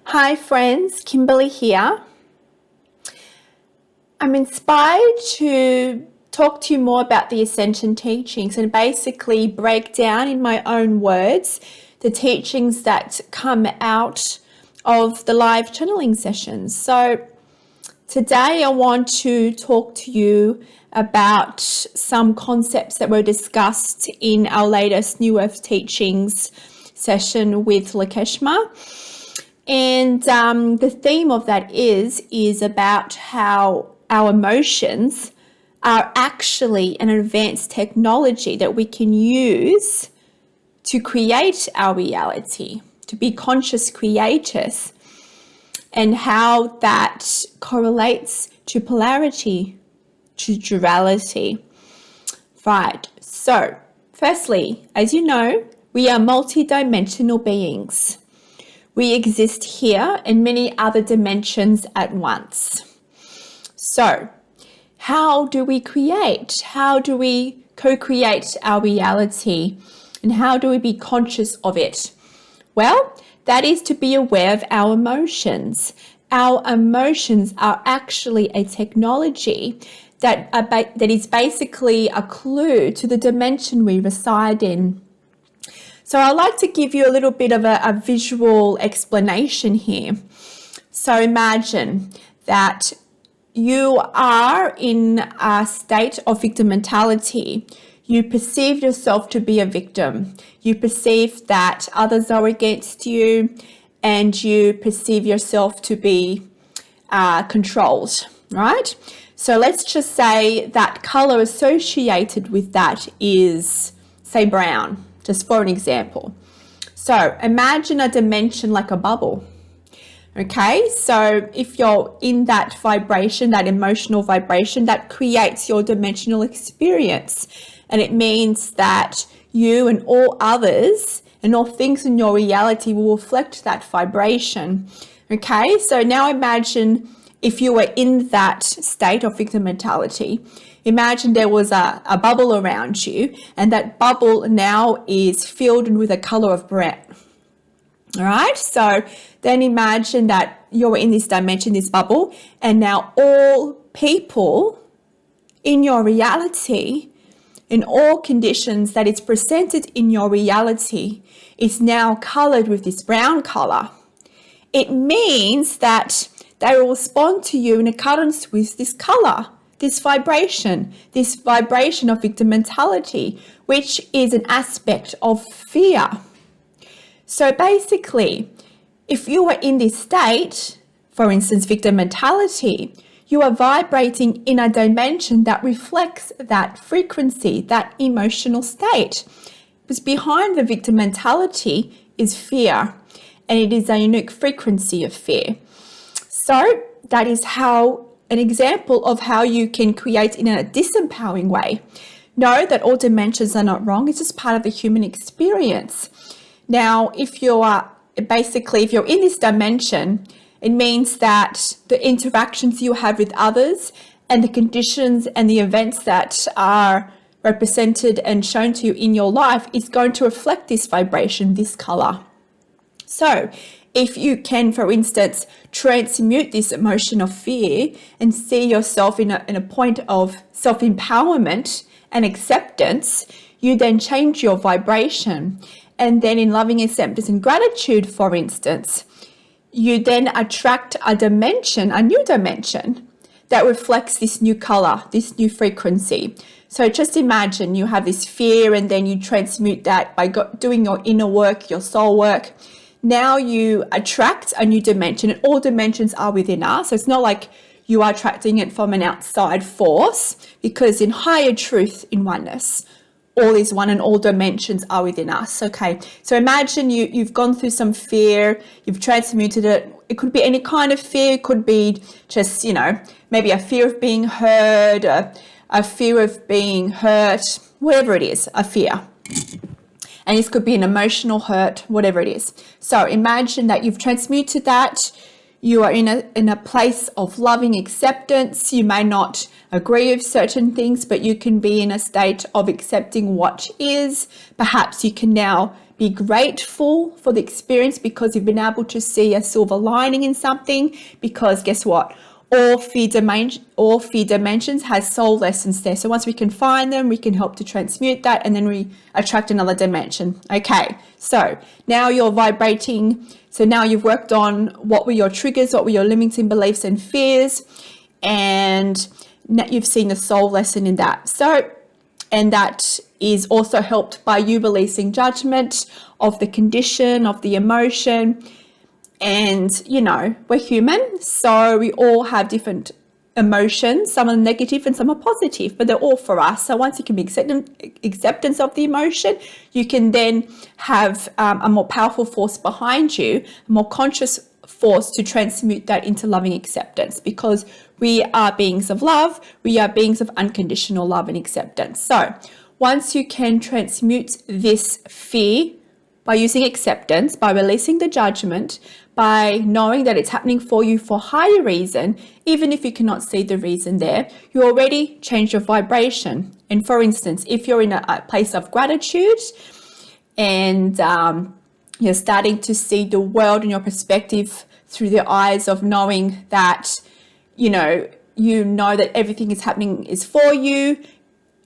Hi friends, Kimberley here. I'm inspired to talk to you more about the Ascension Teachings and basically break down in my own words the teachings that come out of the live channeling sessions. So today I want to talk to you about some concepts that were discussed in our latest New Earth Teachings session with Lakeshma. And the theme of that is about how our emotions are actually an advanced technology that we can use to create our reality, to be conscious creators, and how that correlates to polarity, to duality. Right, so firstly, as you know, we are multidimensional beings. We exist here in many other dimensions at once. So, how do we create? How do we co-create our reality? And how do we be conscious of it? Well, that is to be aware of our emotions. Our emotions are actually a technology that is basically a clue to the dimension we reside in. So I'd like to give you a little bit of a visual explanation here. So imagine that you are in a state of victim mentality. You perceive yourself to be a victim. You perceive that others are against you, and you perceive yourself to be controlled, right? So let's just say that color associated with that is, say, brown. Just for an example. So imagine a dimension like a bubble. Okay, so if you're in that vibration, that emotional vibration, that creates your dimensional experience. And it means that you and all others and all things in your reality will reflect that vibration. Okay, so now imagine if you were in that state of victim mentality. Imagine there was a bubble around you, and that bubble now is filled with a color of brown. All right, so then imagine that you're in this dimension, this bubble, and now all people in your reality, in all conditions that it's presented in your reality, is now colored with this brown color. It means that they will respond to you in accordance with this color. This vibration of victim mentality, which is an aspect of fear. So basically, if you are in this state, for instance, victim mentality, you are vibrating in a dimension that reflects that frequency, that emotional state. Because behind the victim mentality is fear, and it is a unique frequency of fear. So that is how an example of how you can create in a disempowering way. Know that all dimensions are not wrong. It's just part of the human experience. Now, if you're in this dimension, it means that the interactions you have with others and the conditions and the events that are represented and shown to you in your life is going to reflect this vibration, this color. So, if you can, for instance, transmute this emotion of fear and see yourself in a point of self-empowerment and acceptance, you then change your vibration. And then in loving acceptance and gratitude, for instance, you then attract a new dimension that reflects this new color, this new frequency. So just imagine you have this fear and then you transmute that by doing your inner work, your soul work. Now you attract a new dimension, and all dimensions are within us. So it's not like you are attracting it from an outside force, because in higher truth, in oneness, all is one and all dimensions are within us. Okay, so imagine you've gone through some fear, you've transmuted it. It could be any kind of fear. It could be just, maybe a fear of being heard, a fear of being hurt, whatever it is, a fear. And this could be an emotional hurt, whatever it is. So imagine that you've transmuted that. You are in a place of loving acceptance. You may not agree with certain things, but you can be in a state of accepting what is. Perhaps you can now be grateful for the experience because you've been able to see a silver lining in something, because guess what? All fear dimensions has soul lessons there. So once we can find them, we can help to transmute that, and then we attract another dimension. Okay, so now you're vibrating. So now you've worked on what were your triggers, what were your limiting beliefs and fears, and now you've seen the soul lesson in that. So, and that is also helped by you releasing judgment of the condition, of the emotion. And, you know, we're human, so we all have different emotions. Some are negative and some are positive, but they're all for us. So once you can be acceptance of the emotion, you can then have a more powerful force behind you, a more conscious force to transmute that into loving acceptance, because we are beings of love. We are beings of unconditional love and acceptance. So once you can transmute this fear by using acceptance, by releasing the judgment, by knowing that it's happening for you for higher reason, even if you cannot see the reason there, you already change your vibration. And for instance, if you're in a place of gratitude and you're starting to see the world and your perspective through the eyes of knowing that, you know that everything is happening is for you,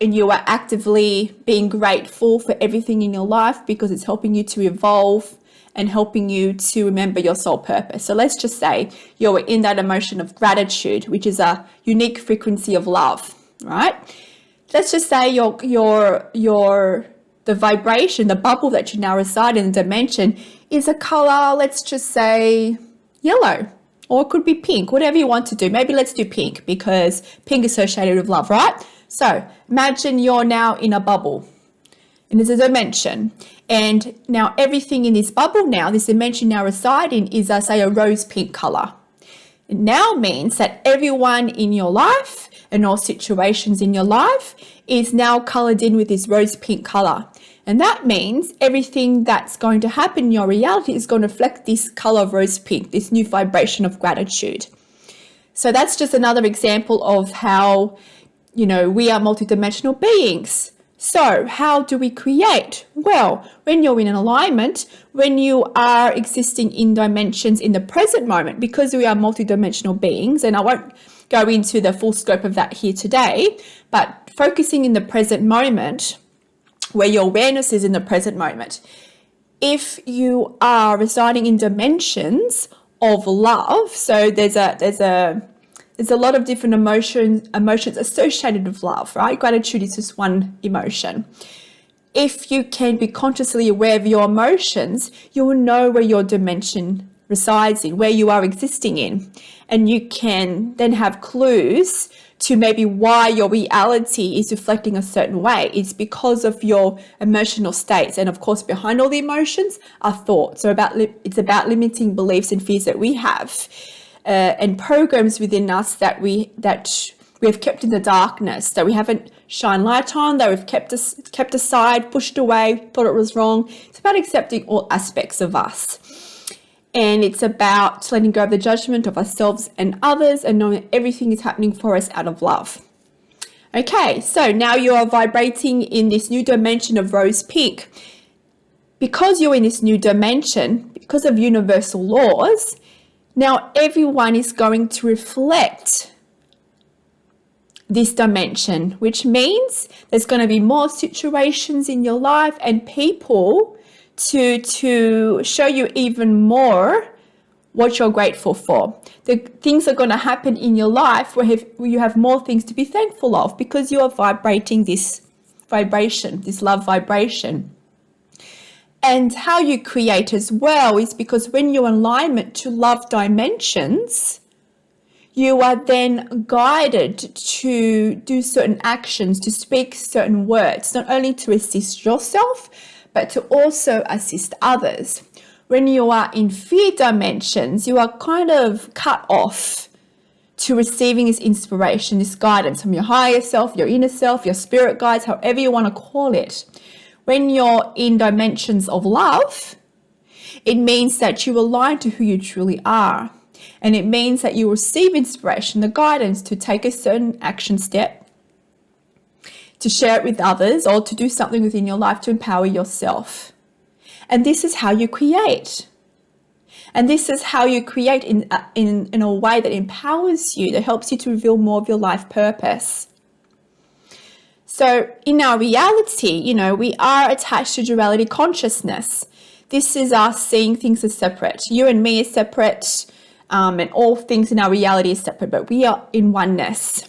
and you are actively being grateful for everything in your life because it's helping you to evolve and helping you to remember your soul purpose. So let's just say you're in that emotion of gratitude, which is a unique frequency of love, right? Let's just say the vibration, the bubble that you now reside in the dimension is a color, let's just say yellow, or it could be pink, whatever you want to do. Maybe let's do pink because pink is associated with love, right? So imagine you're now in a bubble and there's a dimension, and now everything in this bubble now, this dimension now residing is, say, a rose pink color. It now means that everyone in your life and all situations in your life is now colored in with this rose pink color. And that means everything that's going to happen in your reality is going to reflect this color of rose pink, this new vibration of gratitude. So that's just another example of how, we are multidimensional beings. So how do we create? Well, when you're in an alignment, when you are existing in dimensions in the present moment, because we are multidimensional beings, and I won't go into the full scope of that here today, but focusing in the present moment, where your awareness is in the present moment. If you are residing in dimensions of love, so there's a lot of different emotions associated with love, right? Gratitude is just one emotion. If you can be consciously aware of your emotions, you will know where your dimension resides in, where you are existing in, and you can then have clues to maybe why your reality is reflecting a certain way. It's because of your emotional states. And of course, behind all the emotions are thoughts. So it's about limiting beliefs and fears that we have, and programs within us that we have kept in the darkness, that we haven't shined light on, that we've kept aside, pushed away, thought it was wrong. It's about accepting all aspects of us. And it's about letting go of the judgment of ourselves and others and knowing that everything is happening for us out of love. Okay, so now you are vibrating in this new dimension of rose pink. Because you're in this new dimension, because of universal laws, now everyone is going to reflect this dimension, which means there's going to be more situations in your life and people to show you even more what you're grateful for. The things are going to happen in your life where you have more things to be thankful of, because you are vibrating this vibration, this love vibration. And how you create as well is because when you're in alignment to love dimensions, you are then guided to do certain actions, to speak certain words, not only to assist yourself, but to also assist others. When you are in fear dimensions, you are kind of cut off to receiving this inspiration, this guidance from your higher self, your inner self, your spirit guides, however you want to call it. When you're in dimensions of love, it means that you align to who you truly are. And it means that you receive inspiration, the guidance to take a certain action step, to share it with others, or to do something within your life to empower yourself. And this is how you create. And this is how you create in a way that empowers you, that helps you to reveal more of your life purpose. So in our reality, we are attached to duality consciousness. This is us seeing things as separate. You and me are separate, and all things in our reality is separate, but we are in oneness.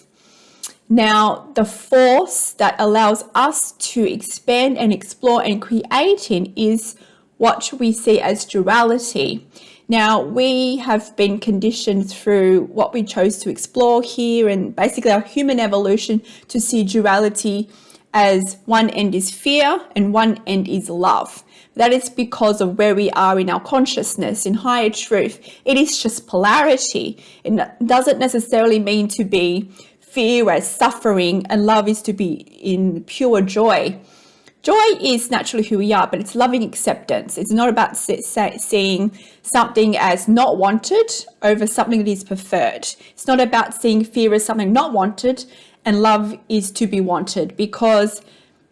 Now, the force that allows us to expand and explore and create in is what we see as duality. Now, we have been conditioned through what we chose to explore here and basically our human evolution to see duality as one end is fear and one end is love. That is because of where we are in our consciousness, in higher truth. It is just polarity. It doesn't necessarily mean to be fear as suffering and love is to be in pure joy. Joy is naturally who we are, but it's loving acceptance. It's not about seeing something as not wanted over something that is preferred. It's not about seeing fear as something not wanted and love is to be wanted, because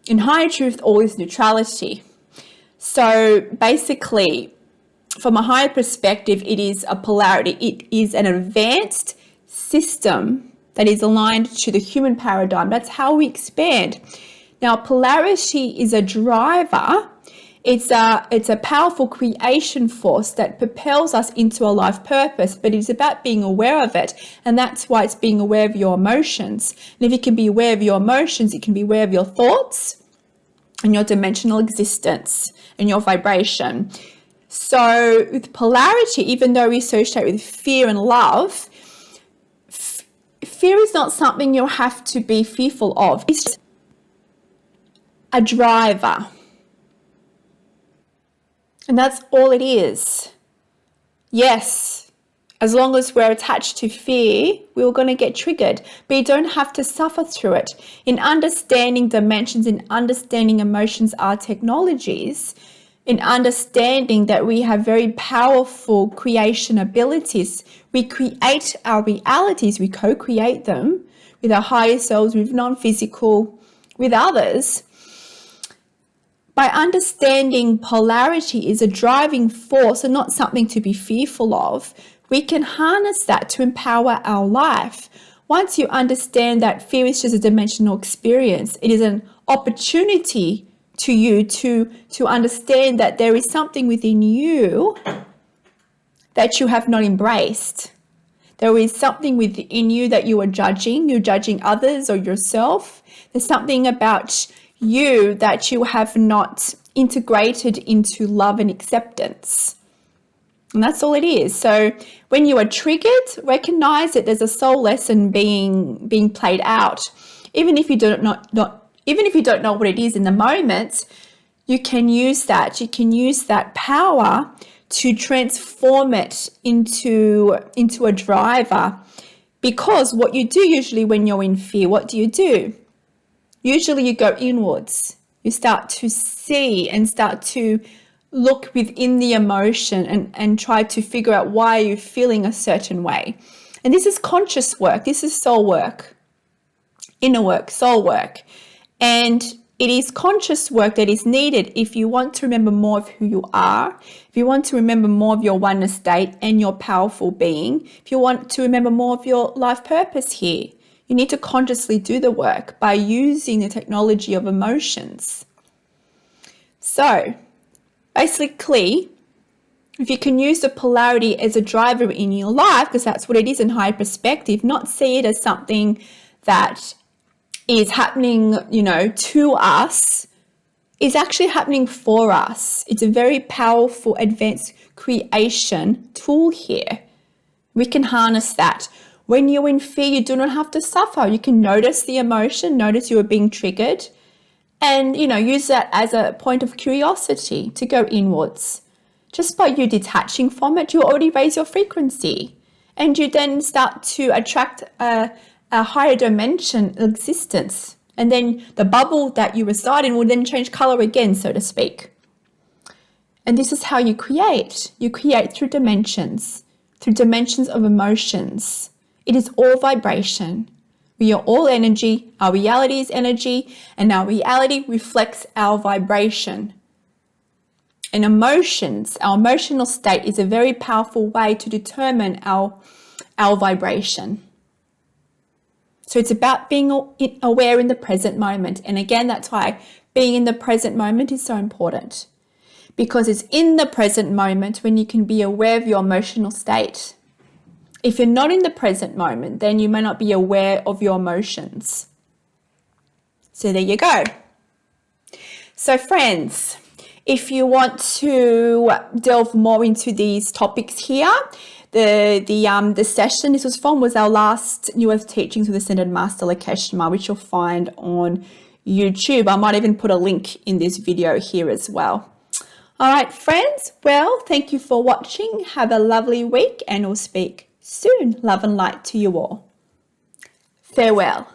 in higher truth, all is neutrality. So basically, from a higher perspective, it is a polarity. It is an advanced system that is aligned to the human paradigm. That's how we expand. Now, polarity is a driver. It's a powerful creation force that propels us into a life purpose, but it's about being aware of it. And that's why it's being aware of your emotions. And if you can be aware of your emotions, you can be aware of your thoughts and your dimensional existence and your vibration. So with polarity, even though we associate with fear and love, fear is not something you have to be fearful of. It's a driver. And that's all it is. Yes, as long as we're attached to fear, we're going to get triggered, but you don't have to suffer through it. In understanding dimensions, in understanding emotions are technologies, in understanding that we have very powerful creation abilities, we create our realities, we co-create them with our higher selves, with non-physical, with others. By understanding polarity is a driving force and not something to be fearful of, we can harness that to empower our life. Once you understand that fear is just a dimensional experience, it is an opportunity to you to understand that there is something within you that you have not embraced. There is something within you that you are judging. You're judging others or yourself. There's something about you that you have not integrated into love and acceptance. And that's all it is. So when you are triggered, recognize that there's a soul lesson being played out. Even if you don't know what it is in the moment, you can use that. You can use that power to transform it into a driver. Because what you do usually when you're in fear, what do? Usually you go inwards. You start to see and start to look within the emotion and try to figure out why you're feeling a certain way. And this is conscious work. This is soul work, inner work, soul work. And it is conscious work that is needed if you want to remember more of who you are, if you want to remember more of your oneness state and your powerful being, if you want to remember more of your life purpose here. You need to consciously do the work by using the technology of emotions. So, basically, if you can use the polarity as a driver in your life, because that's what it is in higher perspective, not see it as something that is happening, to us, is actually happening for us. It's a very powerful advanced creation tool here. We can harness that. When you're in fear, you do not have to suffer. You can notice the emotion, notice you are being triggered, and, use that as a point of curiosity to go inwards. Just by you detaching from it, you already raise your frequency, and you then start to attract a higher dimension existence. And then the bubble that you reside in will then change color again, so to speak. And this is how you create. You create through dimensions of emotions. It is all vibration. We are all energy. Our reality is energy, and our reality reflects our vibration. and emotions, our emotional state is a very powerful way to determine our vibration. So it's about being aware in the present moment. And again, that's why being in the present moment is so important, because it's in the present moment when you can be aware of your emotional state. If you're not in the present moment, then you may not be aware of your emotions. So there you go. So friends, if you want to delve more into these topics here, the session this was from was our last New Earth Teachings with Ascended Master Lakeshma, which you'll find on YouTube. I might even put a link in this video here as well. All right, friends. Well, thank you for watching. Have a lovely week and we'll speak soon. Love and light to you all. Farewell.